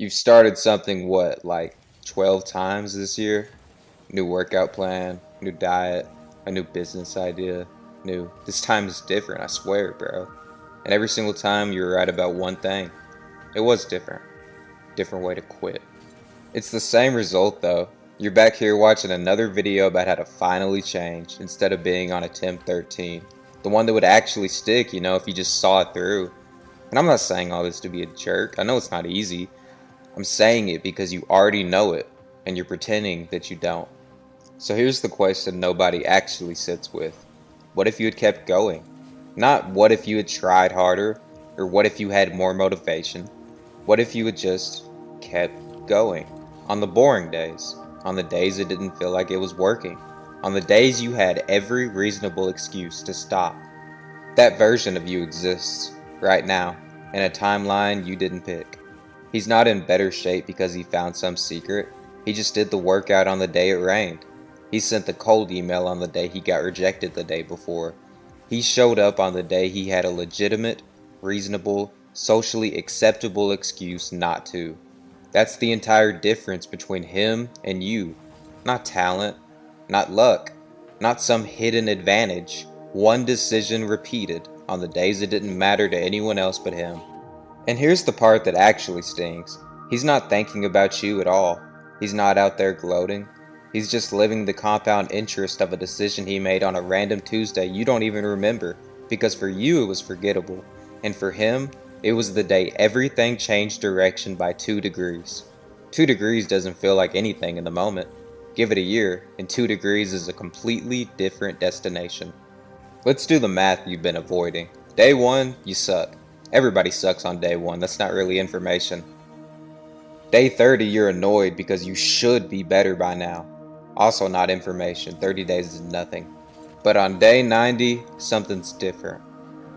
You've started something, what, like 12 times this year? New workout plan, new diet, a new business idea, new. This time is different, I swear, bro. And every single time you were right about one thing. It was different. Different way to quit. It's the same result though. You're back here watching another video about how to finally change instead of being on attempt 13. The one that would actually stick, if you just saw it through. And I'm not saying all this to be a jerk. I know it's not easy. I'm saying it because you already know it, and you're pretending that you don't. So here's the question nobody actually sits with. What if you had kept going? Not what if you had tried harder, or what if you had more motivation. What if you had just kept going? On the boring days, on the days it didn't feel like it was working, on the days you had every reasonable excuse to stop. That version of you exists, right now, in a timeline you didn't pick. He's not in better shape because he found some secret. He just did the workout on the day it rained. He sent the cold email on the day he got rejected the day before. He showed up on the day he had a legitimate, reasonable, socially acceptable excuse not to. That's the entire difference between him and you. Not talent, not luck, not some hidden advantage. One decision repeated on the days it didn't matter to anyone else but him. And here's the part that actually stings. He's not thinking about you at all. He's not out there gloating. He's just living the compound interest of a decision he made on a random Tuesday you don't even remember, because for you it was forgettable, and for him, it was the day everything changed direction by 2 degrees. 2 degrees doesn't feel like anything in the moment. Give it a year, and 2 degrees is a completely different destination. Let's do the math you've been avoiding. Day 1, you suck. Everybody sucks on day 1, that's not really information. Day 30, you're annoyed because you should be better by now. Also not information, 30 days is nothing. But on day 90, something's different.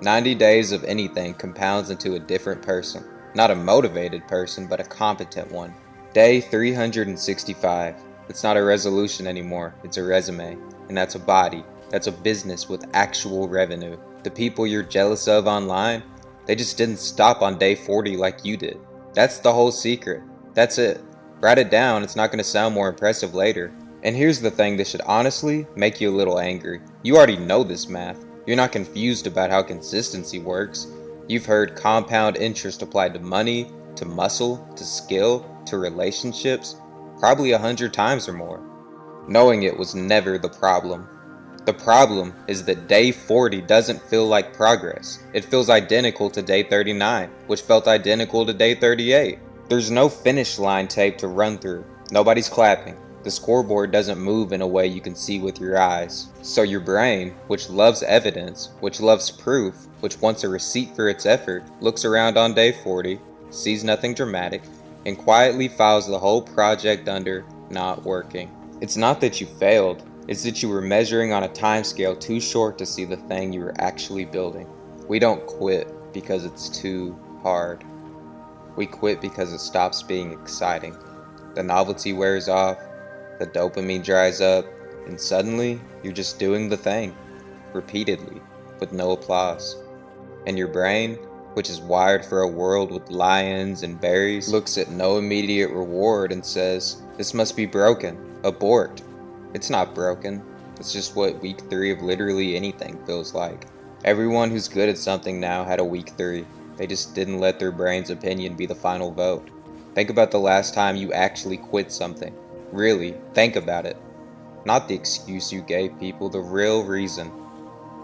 90 days of anything compounds into a different person. Not a motivated person, but a competent one. Day 365. It's not a resolution anymore, it's a resume. And that's a body. That's a business with actual revenue. The people you're jealous of online, they just didn't stop on day 40 like you did. That's the whole secret. That's it. Write it down, it's not going to sound more impressive later. And here's the thing that should honestly make you a little angry. You already know this math. You're not confused about how consistency works. You've heard compound interest applied to money, to muscle, to skill, to relationships, probably 100 times or more. Knowing it was never the problem. The problem is that day 40 doesn't feel like progress. It feels identical to day 39, which felt identical to day 38. There's no finish line tape to run through. Nobody's clapping. The scoreboard doesn't move in a way you can see with your eyes. So your brain, which loves evidence, which loves proof, which wants a receipt for its effort, looks around on day 40, sees nothing dramatic, and quietly files the whole project under not working. It's not that you failed. It's that you were measuring on a timescale too short to see the thing you were actually building. We don't quit because it's too hard. We quit because it stops being exciting. The novelty wears off, the dopamine dries up, and suddenly you're just doing the thing, repeatedly, with no applause. And your brain, which is wired for a world with lions and berries, looks at no immediate reward and says, "This must be broken, abort." It's not broken, it's just what week 3 of literally anything feels like. Everyone who's good at something now had a week 3. They just didn't let their brain's opinion be the final vote. Think about the last time you actually quit something. Really, think about it. Not the excuse you gave people, the real reason.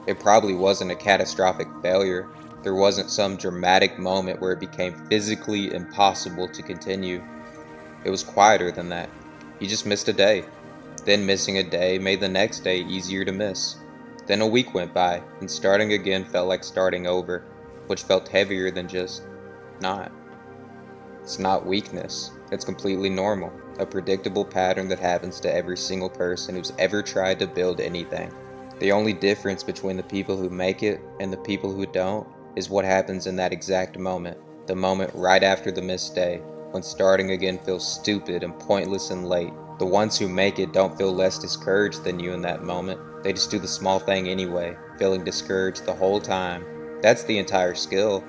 It probably wasn't a catastrophic failure. There wasn't some dramatic moment where it became physically impossible to continue. It was quieter than that. You just missed a day. Then missing a day made the next day easier to miss. Then a week went by, and starting again felt like starting over, which felt heavier than just not. It's not weakness. It's completely normal. A predictable pattern that happens to every single person who's ever tried to build anything. The only difference between the people who make it and the people who don't is what happens in that exact moment. The moment right after the missed day, when starting again feels stupid and pointless and late. The ones who make it don't feel less discouraged than you in that moment. They just do the small thing anyway, feeling discouraged the whole time. That's the entire skill,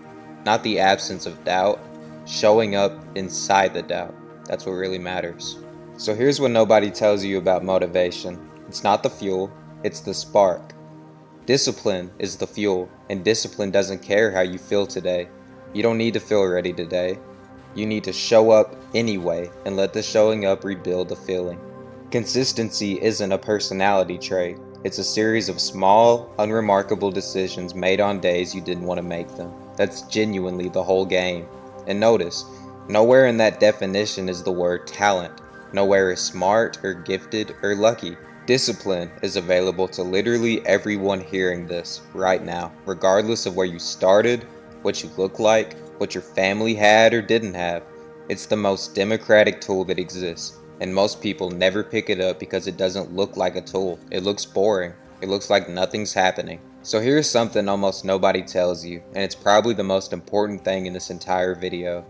not the absence of doubt. showing up inside the doubt. That's what really matters. So here's what nobody tells you about motivation. It's not the fuel, it's the spark. Discipline is the fuel, and discipline doesn't care how you feel today. You don't need to feel ready today. You need to show up anyway and let the showing up rebuild the feeling. Consistency isn't a personality trait. It's a series of small, unremarkable decisions made on days you didn't want to make them. That's genuinely the whole game. And notice, nowhere in that definition is the word talent. Nowhere is smart or gifted or lucky. Discipline is available to literally everyone hearing this right now, regardless of where you started, what you look like, what your family had or didn't have. It's the most democratic tool that exists, and most people never pick it up because it doesn't look like a tool. It looks boring. It looks like nothing's happening. So here's something almost nobody tells you, and it's probably the most important thing in this entire video.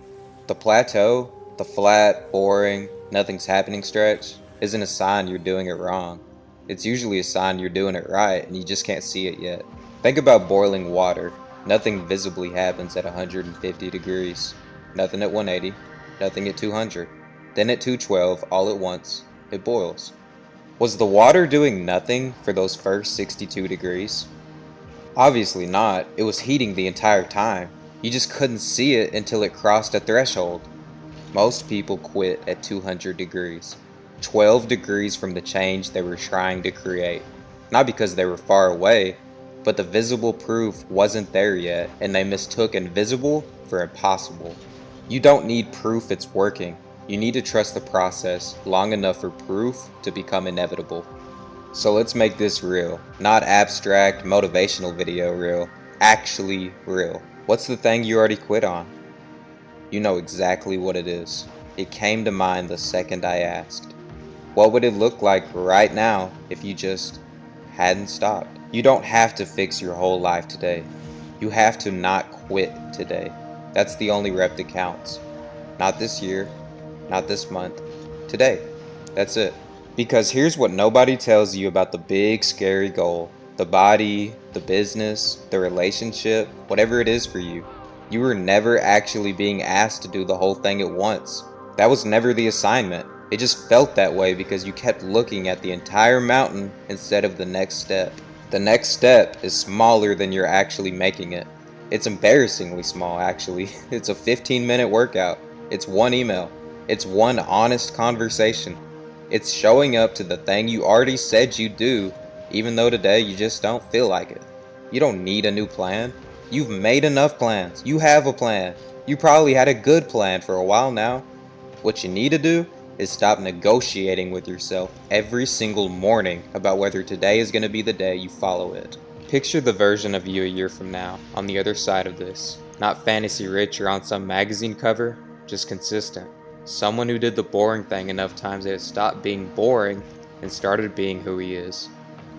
The plateau, the flat, boring, nothing's happening stretch, isn't a sign you're doing it wrong. It's usually a sign you're doing it right and you just can't see it yet. Think about boiling water. Nothing visibly happens at 150 degrees. Nothing at 180. Nothing at 200. Then at 212, all at once, it boils. Was the water doing nothing for those first 62 degrees? Obviously not. It was heating the entire time. You just couldn't see it until it crossed a threshold. Most people quit at 200 degrees. 12 degrees from the change they were trying to create. Not because they were far away, but the visible proof wasn't there yet, and they mistook invisible for impossible. You don't need proof it's working. You need to trust the process long enough for proof to become inevitable. So let's make this real. Not abstract, motivational video real. Actually real. What's the thing you already quit on? You know exactly what it is. It came to mind the second I asked. What would it look like right now if you just hadn't stopped? You don't have to fix your whole life today. You have to not quit today. That's the only rep that counts. Not this year, not this month, today. That's it. Because here's what nobody tells you about the big scary goal. The body, the business, the relationship, whatever it is for you. You were never actually being asked to do the whole thing at once. That was never the assignment. It just felt that way because you kept looking at the entire mountain instead of the next step. The next step is smaller than you're actually making it. It's embarrassingly small, actually. It's a 15-minute workout. It's one email. It's one honest conversation. It's showing up to the thing you already said you'd do, even though today you just don't feel like it. You don't need a new plan. You've made enough plans. You have a plan. You probably had a good plan for a while now. What you need to do is stop negotiating with yourself every single morning about whether today is going to be the day you follow it. Picture the version of you a year from now, on the other side of this. Not fantasy rich or on some magazine cover, just consistent. Someone who did the boring thing enough times that it stopped being boring and started being who he is.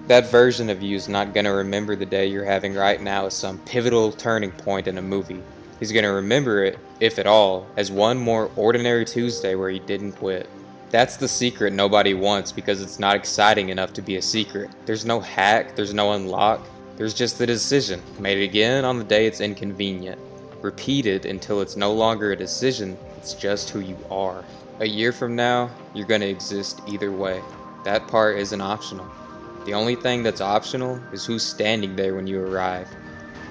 That version of you is not going to remember the day you're having right now as some pivotal turning point in a movie. He's going to remember it, if at all, as one more ordinary Tuesday where he didn't quit. That's the secret nobody wants because it's not exciting enough to be a secret. There's no hack, there's no unlock, there's just the decision, made again on the day it's inconvenient. Repeated until it's no longer a decision, it's just who you are. A year from now, you're going to exist either way. That part isn't optional. The only thing that's optional is who's standing there when you arrive.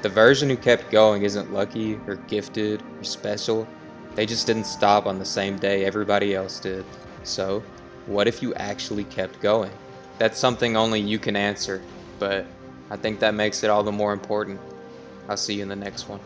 The version who kept going isn't lucky or gifted or special. They just didn't stop on the same day everybody else did. So, what if you actually kept going? That's something only you can answer, but I think that makes it all the more important. I'll see you in the next one.